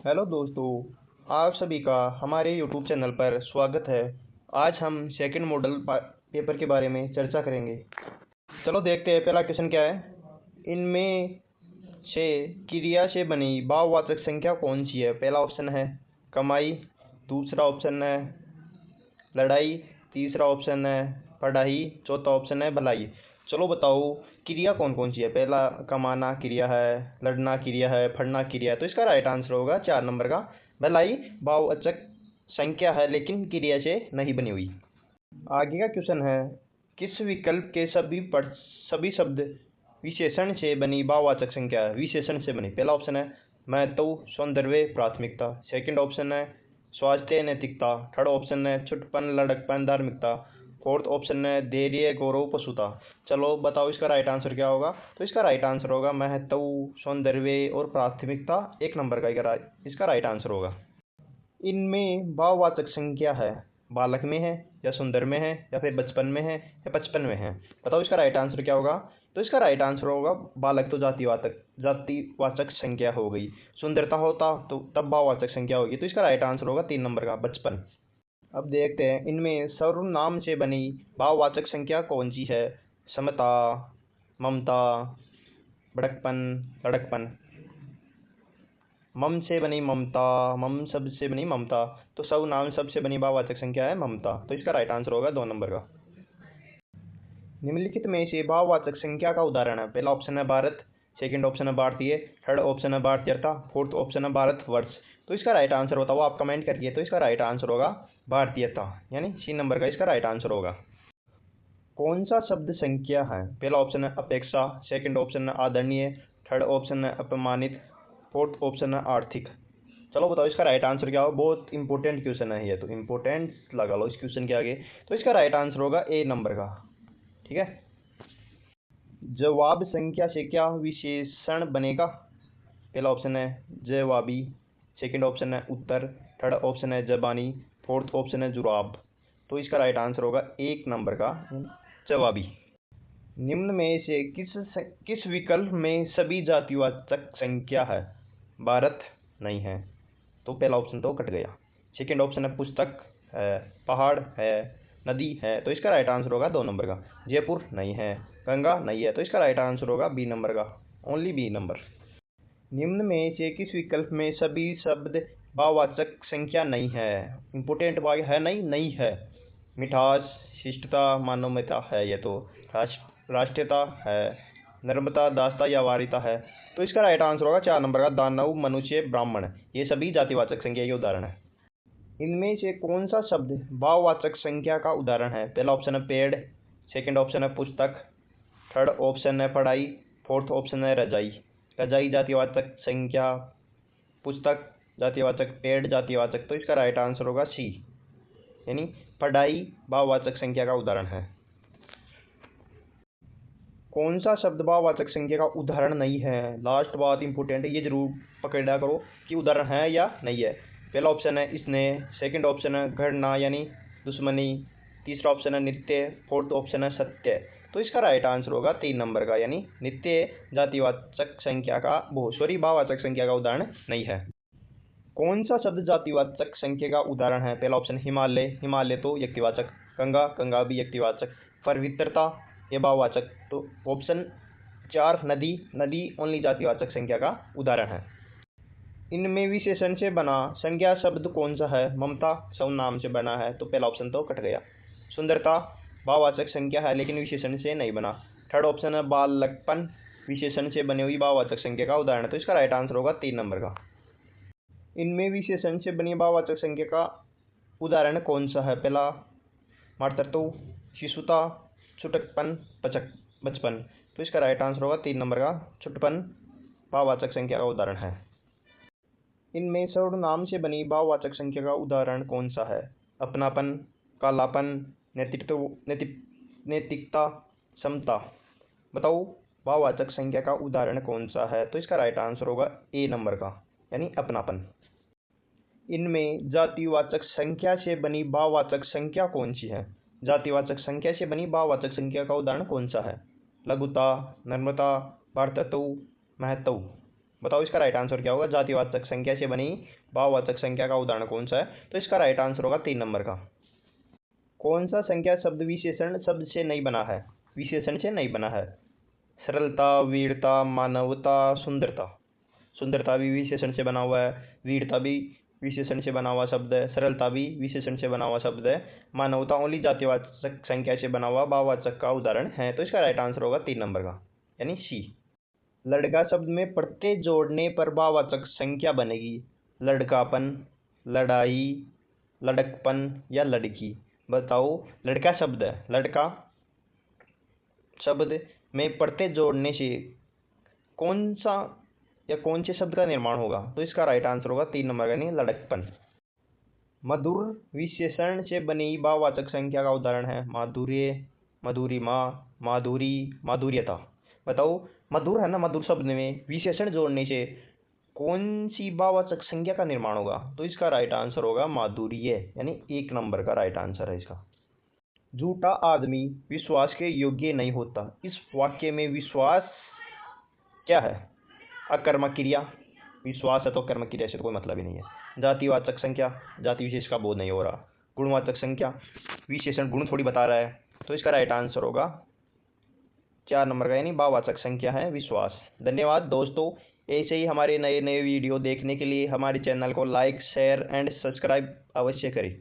Hello दोस्तों, आप सभी का हमारे यूट्यूब चैनल पर स्वागत है। आज हम सेकंड मॉडल पेपर के बारे में चर्चा करेंगे। चलो देखते हैं पहला क्वेश्चन क्या है। इनमें से क्रिया से बनी भाववाचक संख्या कौन सी है। पहला ऑप्शन है कमाई, दूसरा ऑप्शन है लड़ाई, तीसरा ऑप्शन है पढ़ाई, चौथा ऑप्शन है भलाई। चलो बताओ क्रिया कौन कौन सी है। पहला कमाना क्रिया है, लड़ना क्रिया है, पढ़ना क्रिया है। तो इसका राइट आंसर होगा 4 नंबर का भलाई भाववाचक संख्या है लेकिन क्रिया से नहीं बनी हुई। आगे का क्वेश्चन है किस विकल्प के सभी शब्द विशेषण से बनी भाववाचक संख्या है। विशेषण से बनी। पहला ऑप्शन है महत्व, सौंदर्य, प्राथमिकता। सेकंड ऑप्शन है स्वास्थ्य, नैतिकता। थर्ड ऑप्शन है छुटपन, लड़कपन, धार्मिकता। फोर्थ ऑप्शन है धैर्य, गौरव, पशुता। चलो बताओ इसका राइट आंसर क्या होगा। तो इसका राइट आंसर होगा महत्व, सौंदर्य और प्राथमिकता। 1 नंबर का इसका राइट आंसर होगा। इनमें भाववाचक संख्या है बालक में है या सुंदर में है या फिर बचपन में है या 55 में है। बताओ इसका राइट आंसर क्या होगा। तो इसका राइट आंसर होगा बालक तो जातिवाचक संख्या हो गई। सुंदरता होता तो तब भाववाचक संख्या होगी। तो इसका राइट आंसर होगा 3 नंबर का 55। अब देखते हैं इनमें सर्वनाम से बनी भाववाचक संख्या कौन सी है। समता, ममता, बड़कपन, लड़कपन। मम से बनी ममता, मम शब्द से बनी ममता। तो सर्वनाम शब्द से बनी भाववाचक संख्या है ममता। तो इसका राइट आंसर होगा 2 नंबर का। निम्नलिखित में से भाववाचक संख्या का उदाहरण है। पहला ऑप्शन है भारत, सेकंड ऑप्शन है भारतीय, थर्ड ऑप्शन है भारतीयता, फोर्थ ऑप्शन है भारतवर्ष। तो इसका राइट आंसर बताओ आप कमेंट करिए। तो इसका राइट आंसर होगा भारतीयता, यानी C नंबर का इसका राइट आंसर होगा। कौन सा शब्द संख्या है। पहला ऑप्शन है अपेक्षा, सेकंड ऑप्शन है आदरणीय, थर्ड ऑप्शन है अपमानित, फोर्थ ऑप्शन है आर्थिक। चलो बताओ इसका राइट आंसर क्या हो। बहुत इंपॉर्टेंट क्वेश्चन है ये, तो इंपॉर्टेंट लगा लो इस क्वेश्चन के आगे। तो इसका राइट आंसर होगा A नंबर का। ठीक है। जवाब संख्या से क्या विशेषण बनेगा। पहला ऑप्शन है जवाबी, सेकंड ऑप्शन है उत्तर, थर्ड ऑप्शन है जबानी, फोर्थ ऑप्शन है जुराब। तो इसका राइट आंसर होगा 1 नंबर का जवाबी। निम्न में से किस विकल्प में सभी जातिवाचक संख्या है। भारत नहीं है, तो पहला ऑप्शन तो कट गया। सेकंड ऑप्शन है पुस्तक है, पहाड़ है, नदी है। तो इसका राइट आंसर होगा 2 नंबर का। जयपुर नहीं है, गंगा नहीं है। तो इसका राइट आंसर होगा B नंबर का, ओनली B नंबर। निम्न में से किस विकल्प में सभी शब्द भाववाचक संख्या नहीं है। इंपोर्टेंट भाग है नहीं है। मिठास, शिष्टता, मानवता है ये तो। राष्ट्रीयता है, नर्मता, दासता या वारिता है। तो इसका राइट आंसर होगा 4 नंबर का दानव, मनुष्य, ब्राह्मण। ये सभी जातिवाचक संख्या के उदाहरण है। इनमें से कौन सा शब्द भाववाचक संख्या का उदाहरण है। पहला ऑप्शन है पेड़, सेकंड ऑप्शन है पुस्तक, थर्ड ऑप्शन है पढ़ाई, फोर्थ ऑप्शन है रजाई। रजाई जातिवाचक संख्या, पुस्तक जातिवाचक, पेड़ जातिवाचक। तो इसका राइट आंसर होगा C, यानी पढ़ाई भाववाचक संख्या का उदाहरण है। कौन सा शब्द भाववाचक संख्या का उदाहरण नहीं है। लास्ट बात इंपॉर्टेंट है, ये जरूर पकड़ा करो कि उदाहरण है या नहीं है। पहला ऑप्शन है स्नेह, सेकंड ऑप्शन है घृणा यानी दुश्मनी, तीसरा ऑप्शन है नित्य, फोर्थ ऑप्शन है सत्य। तो इसका राइट आंसर होगा 3 नंबर का, यानी नित्य जातिवाचक संख्या का भाववाचक संख्या का उदाहरण नहीं है। कौन सा शब्द जातिवाचक संख्या का उदाहरण है। पहला ऑप्शन हिमालय, हिमालय तो व्यक्तिवाचक, गंगा, गंगा भी व्यक्तिवाचक, पवित्रता ये भाववाचक। तो ऑप्शन 4 नदी, नदी ओनली जातिवाचक संख्या का उदाहरण है। इनमें विशेषण से बना संज्ञा शब्द कौन सा है। ममता सर्वनाम से बना है, तो पहला ऑप्शन तो कट गया। सुंदरता भाववाचक संख्या है लेकिन विशेषण से नहीं बना। थर्ड ऑप्शन है बालकपन, विशेषण से बनी हुई भाववाचक संख्या का उदाहरण है। तो इसका राइट आंसर होगा 3 नंबर का। इनमें विशेषण से बनी भाववाचक संख्या का उदाहरण कौन सा है। पहला मातृत्व, शिशुता, छुटकपन, बचपन। तो इसका राइट आंसर होगा 3 नंबर का छुटपन भाववाचक संख्या का उदाहरण है। इनमें सर्वनाम से बनी भाववाचक संख्या का उदाहरण कौन सा है। अपनापन, कालापन, नैतिकता, समता। बताओ भाववाचक संख्या का उदाहरण कौन सा है। तो इसका राइट आंसर होगा A नंबर का, यानी अपनापन। इनमें जातिवाचक संख्या से बनी भाववाचक संख्या कौन सी है। जातिवाचक संख्या से बनी भाववाचक संख्या का उदाहरण कौन सा है। लघुता, नम्रता, भारतत्व, महत्व। बताओ इसका राइट आंसर क्या होगा। जातिवाचक संख्या से बनी भाववाचक संख्या का उदाहरण कौन सा है। तो इसका राइट आंसर होगा 3 नंबर का। कौन सा संख्या शब्द विशेषण शब्द से नहीं बना है, विशेषण से नहीं बना है। सरलता, वीरता, मानवता, सुंदरता। सुंदरता भी विशेषण से बना हुआ है, वीरता भी विशेषण से बना हुआ शब्द है, सरलता भी विशेषण से बना हुआ शब्द है, मानवता ओनली जातिवाचक संख्या से बना हुआ भाववाचक का उदाहरण है। तो इसका राइट आंसर होगा 3 नंबर का, यानी सी। लड़का शब्द में प्रत्यय जोड़ने पर भाववाचक संख्या बनेगी। लड़कापन, लड़ाई, लड़कपन या लड़की। बताओ, लड़का शब्द है, लड़का शब्द में प्रत्यय जोड़ने से कौन सा या कौन से शब्द का निर्माण होगा। तो इसका राइट आंसर होगा 3 नंबर यानी लड़कपन। मधुर विशेषण से बनी भाववाचक संख्या का उदाहरण है माधुर्य, मधुरिमा, माधुरी, माधुर्यता। बताओ, मधुर है ना, मधुर शब्द में विशेषण जोड़ने से कौन सी भाववाचक संख्या का निर्माण होगा। तो इसका राइट आंसर होगा माधुर्य, यानी 1 नंबर का राइट आंसर है इसका। झूठा आदमी विश्वास के योग्य नहीं होता। इस वाक्य में विश्वास क्या है। अकर्मक क्रिया, विश्वास है तो कर्मक क्रिया से तो कोई मतलब ही नहीं है। जातिवाचक संख्या, जाति विशेष का बोध नहीं हो रहा। गुणवाचक संख्या, विशेषण गुण थोड़ी बता रहा है। तो इसका राइट आंसर होगा 4 नंबर का, यानी भाववाचक संख्या है विश्वास। धन्यवाद दोस्तों, ऐसे ही हमारे नए नए वीडियो देखने के लिए हमारे चैनल को लाइक, शेयर एंड सब्सक्राइब अवश्य करें।